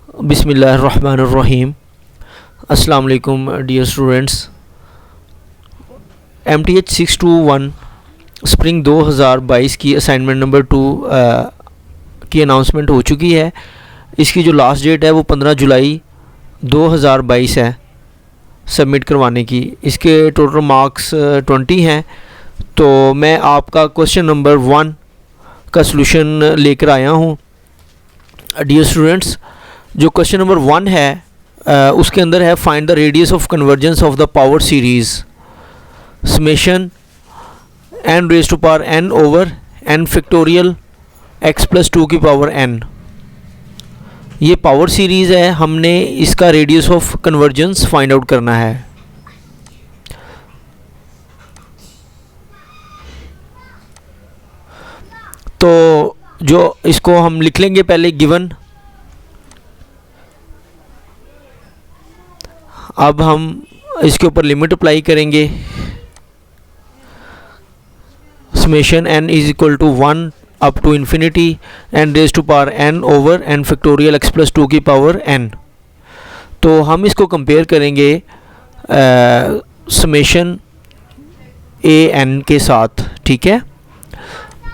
बिस्मिल्लाहिर्रहमानिर्रहीम। अस्सलाम वालेकुम डियर स्टूडेंट्स। MTH 621 स्प्रिंग 2022 की असाइनमेंट नंबर 2 की अनाउंसमेंट हो चुकी है। इसकी जो लास्ट डेट है वो 15 जुलाई 2022 है सबमिट करवाने की। इसके टोटल मार्क्स 20 हैं। तो मैं आपका क्वेश्चन नंबर 1 का सलूशन लेकर आया हूँ। डियर स्टूडेंट्स, जो क्वेश्चन नंबर 1 है उसके अंदर है find the radius of convergence of the power series summation n raise to power n over n factorial x plus 2 की पावर n। ये पावर सीरीज़ है, हमने इसका radius of convergence find out करना है। तो जो इसको हम लिख लेंगे पहले गिवन। अब हम इसके ऊपर लिमिट अप्लाई करेंगे। Summation n is equal to 1 up to infinity n raise to power n over n factorial x plus 2 की पावर n। तो हम इसको कंपेयर करेंगे समेशन a n के साथ, ठीक है।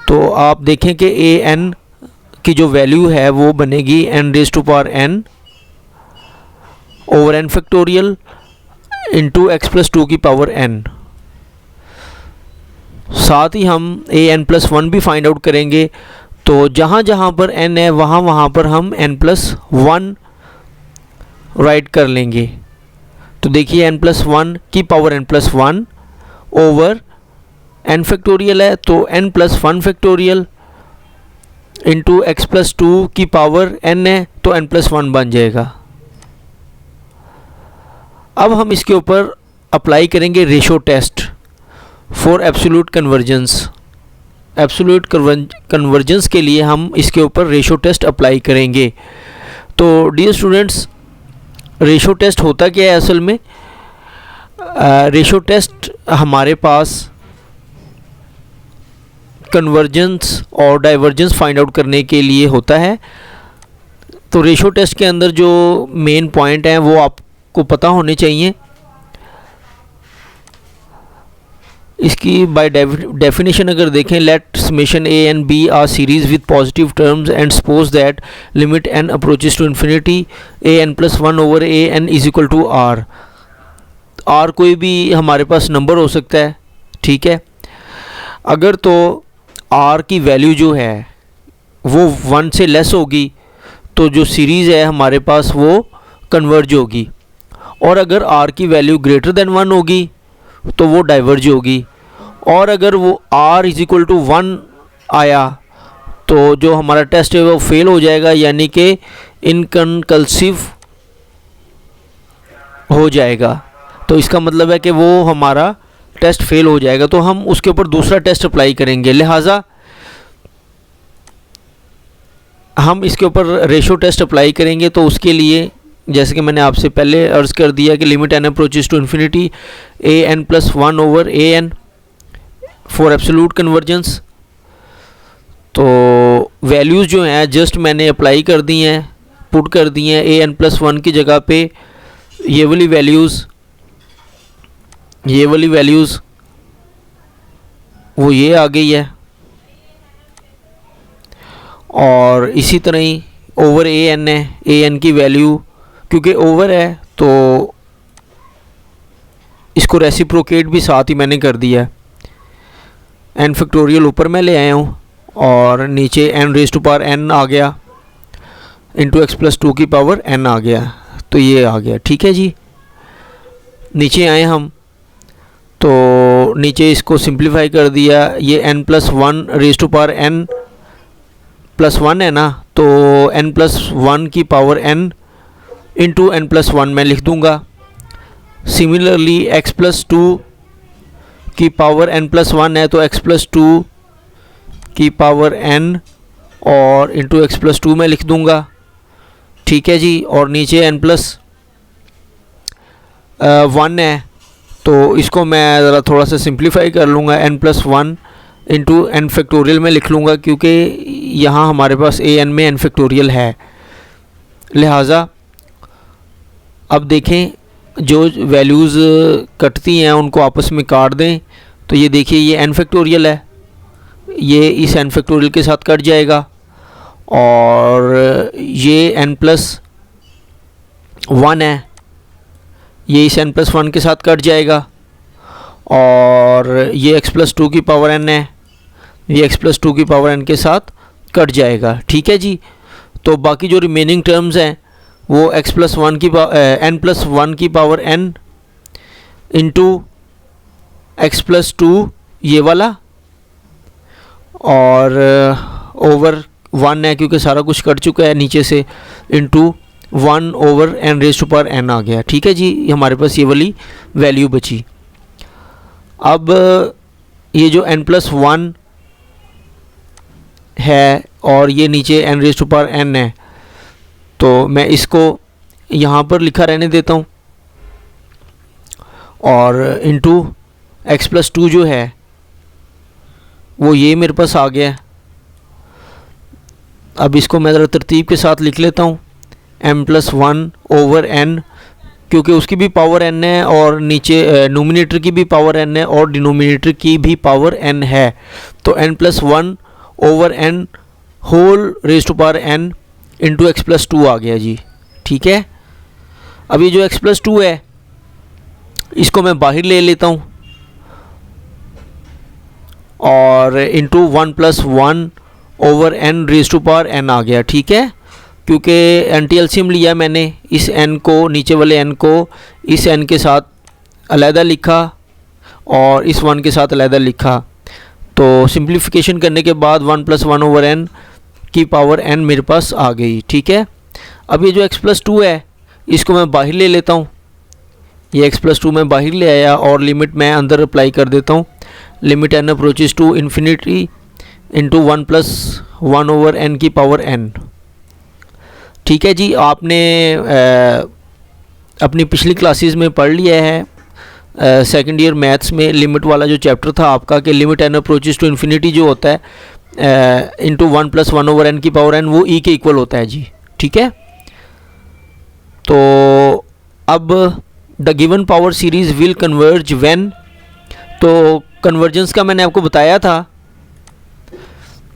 तो आप देखें कि a n की जो वैल्यू है वो बनेगी n raise to power n over n factorial into x plus 2 की पावर n। साथ ही हम a n प्लस 1 भी फाइंड आउट करेंगे। तो जहाँ जहाँ पर n है वहाँ वहाँ पर हम n प्लस 1 राइट कर लेंगे। तो देखिए n प्लस 1 की power n plus 1 over n factorial है तो n plus 1 factorial into x plus 2 की पावर n है तो n प्लस 1 बन जाएगा। अब हम इसके ऊपर अप्लाई करेंगे ratio test for absolute convergence. Absolute convergence के लिए हम इसके ऊपर रेशो टेस्ट अप्लाई करेंगे। तो डियर स्टूडेंट्स, रेशो टेस्ट होता क्या है असल में? रेशो टेस्ट हमारे पास कन्वर्जेंस और डाइवर्जेंस फाइंड आउट करने के लिए होता है। तो रेशो टेस्ट के अंदर जो मेन पॉइंट हैं वो आपको पता होने चाहिए। इसकी बाय डेफिनेशन अगर देखें, let summation a and b are series with positive terms and suppose that limit n approaches to infinity a n plus 1 over a n is equal to r। r कोई भी हमारे पास number हो सकता है, ठीक है। अगर तो r की वैल्यू जो है वो 1 से लेस होगी तो जो सीरीज़ है हमारे पास वो कन्वर्ज होगी, और अगर r की वैल्यू ग्रेटर देन 1 होगी तो वो डाइवर्ज होगी। और अगर वो r इज इक्वल टू 1 आया तो जो हमारा टेस्ट है वो फेल हो जाएगा, यानी कि इनकनकल्सिव हो जाएगा। तो इसका मतलब है कि वो हमारा टेस्ट फेल हो जाएगा। तो हम उसके ऊपर दूसरा टेस्ट अप्लाई करेंगे। लिहाजा हम इसके ऊपर रेशो टेस्ट अप्लाई करेंगे। तो उसके लिए जैसे कि मैंने आपसे पहले अर्ज कर दिया कि limit n approaches to infinity a n plus 1 over a n for absolute convergence. तो वैल्यूज़ जो हैं जस्ट मैंने अप्लाई कर दी हैं, पुट कर दी हैं। a n प्लस 1 की जगह पे ये वाली वैल्यूज़ वो ये आ गई है, और इसी तरह ही ओवर a n है। a n की वैल्यू क्योंकि ओवर है तो इसको रेसिप्रोकेट भी साथ ही मैंने कर दिया है। n फैक्टोरियल ऊपर मैं ले आया हूँ और नीचे n raise to power n आ गया इंटू x प्लस 2 की पावर n आ गया। तो ये आ गया, ठीक है जी। नीचे आए हम तो नीचे इसको सिंप्लीफाई कर दिया। ये n plus 1 raise to power n plus 1 है ना, तो n प्लस 1 की power n into n plus 1 मैं लिख दूँगा। सिमिलरली x प्लस 2 की पावर n प्लस 1 है तो x प्लस 2 की पावर n और इंटू x प्लस 2 मैं लिख दूँगा, ठीक है जी। और नीचे n प्लस 1 है तो इसको मैं ज़रा थोड़ा सा सिंप्लीफाई कर लूँगा। n plus 1 into n factorial में लिख लूँगा क्योंकि यहाँ हमारे पास a n में n फैक्टोरियल है। लिहाजा अब देखें जो वैल्यूज़ कटती हैं उनको आपस में काट दें। तो ये देखिए ये n फैक्टोरियल है, ये इस n फैक्टोरियल के साथ कट जाएगा, और ये n+1 है, ये इस n+1 के साथ कट जाएगा, और ये x+2 की पावर n है, ये x+2 की पावर n के साथ कट जाएगा। ठीक है जी। तो बाकी जो रिमेनिंग टर्म्स हैं वो n+1 की पावर n इंटू x+2 ये वाला, और ओवर 1 है क्योंकि सारा कुछ कट चुका है नीचे से, इंटू 1/n⁻n आ गया। ठीक है जी, हमारे पास ये वाली वैल्यू बची। अब ये जो n+1 है और ये नीचे n⁻n है, तो मैं इसको यहाँ पर लिखा रहने देता हूँ, और इंटू x+2 जो है वो ये मेरे पास आ गया है। अब इसको मैं ज़रा तरतीब के साथ लिख लेता हूँ, m+1/n, क्योंकि उसकी भी पावर n है और नीचे नोमिनेटर की भी पावर n है और डिनोमिनेटर की भी पावर n है, तो n+1/n whole raise to power n into x+2 आ गया जी। ठीक है। अब ये जो x+2 है इसको मैं बाहर ले लेता हूँ, और into 1+1/n raise to power n आ गया। ठीक है, क्योंकि एंटी एलसीएम लिया मैंने, इस n को, नीचे वाले n को इस n के साथ अलहदा लिखा और इस 1 के साथ अलहदा लिखा, तो सिंप्लीफिकेशन करने के बाद 1+1/n की पावर n मेरे पास आ गई। ठीक है। अब ये जो x+2 है इसको मैं बाहर ले लेता हूँ, ये x+2 मैं बाहर ले आया और लिमिट मैं अंदर अप्लाई कर देता हूँ, limit n approaches to infinity into 1+1/n की पावर n। ठीक है जी, आपने अपनी पिछली क्लासेस में पढ़ लिया है, सेकंड ईयर मैथ्स में लिमिट वाला जो चैप्टर था आपका, कि limit n approaches to infinity जो होता है इंटू 1+1/n की पावर n, वो e के इक्वल होता है जी। ठीक है। तो अब the given power series will converge when, तो कन्वर्जेंस का मैंने आपको बताया था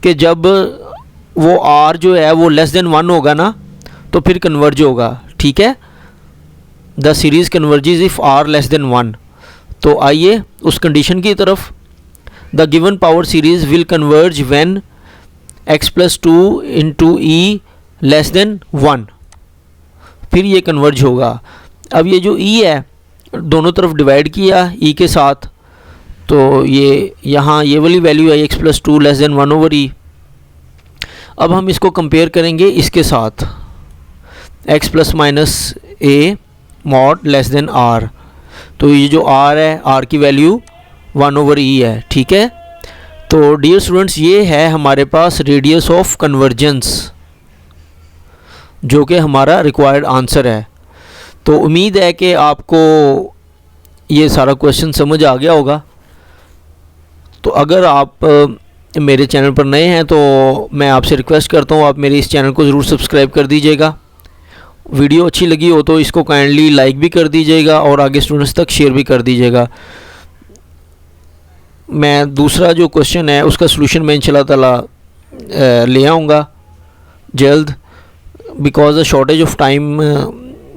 कि जब वो r जो है वो <1 होगा ना, तो फिर कन्वर्ज होगा। ठीक है, the series converges if r <1। तो आइए उस कंडीशन की तरफ, the given power series will converge when x+2 into e <1, फिर ये कन्वर्ज होगा। अब ये जो e है दोनों तरफ डिवाइड किया e के साथ, तो ये यहाँ ये वाली वैल्यू है x+2 <1/e। अब हम इसको कंपेयर करेंगे इसके साथ, x+-a mod r, तो ये जो r है, r की वैल्यू 1/e है। ठीक है। तो डियर स्टूडेंट्स, ये है हमारे पास रेडियस ऑफ कन्वर्जेंस, जो कि हमारा रिक्वायर्ड आंसर है। तो उम्मीद है कि आपको ये सारा क्वेश्चन समझ आ गया होगा। तो अगर आप मेरे चैनल पर नए हैं तो मैं आपसे रिक्वेस्ट करता हूँ आप मेरे इस चैनल को ज़रूर सब्सक्राइब कर दीजिएगा। वीडियो अच्छी लगी हो तो इसको काइंडली लाइक भी कर दीजिएगा और आगे स्टूडेंट्स तक शेयर भी कर दीजिएगा। मैं दूसरा जो क्वेश्चन है उसका सलूशन मैं इंशाल्लाह ताला ले आऊँगा जल्द, because the shortage of time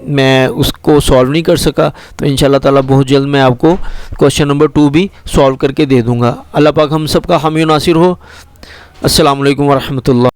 मैं उसको सॉल्व नहीं कर सका, तो इंशाल्लाह ताला बहुत जल्द मैं आपको क्वेश्चन नंबर 2 भी सॉल्व करके दे दूँगा। अल्लाह पाक हम सब का हामी नासिर हो। अस्सलामु अलैकुम वरहमतुल्लाह।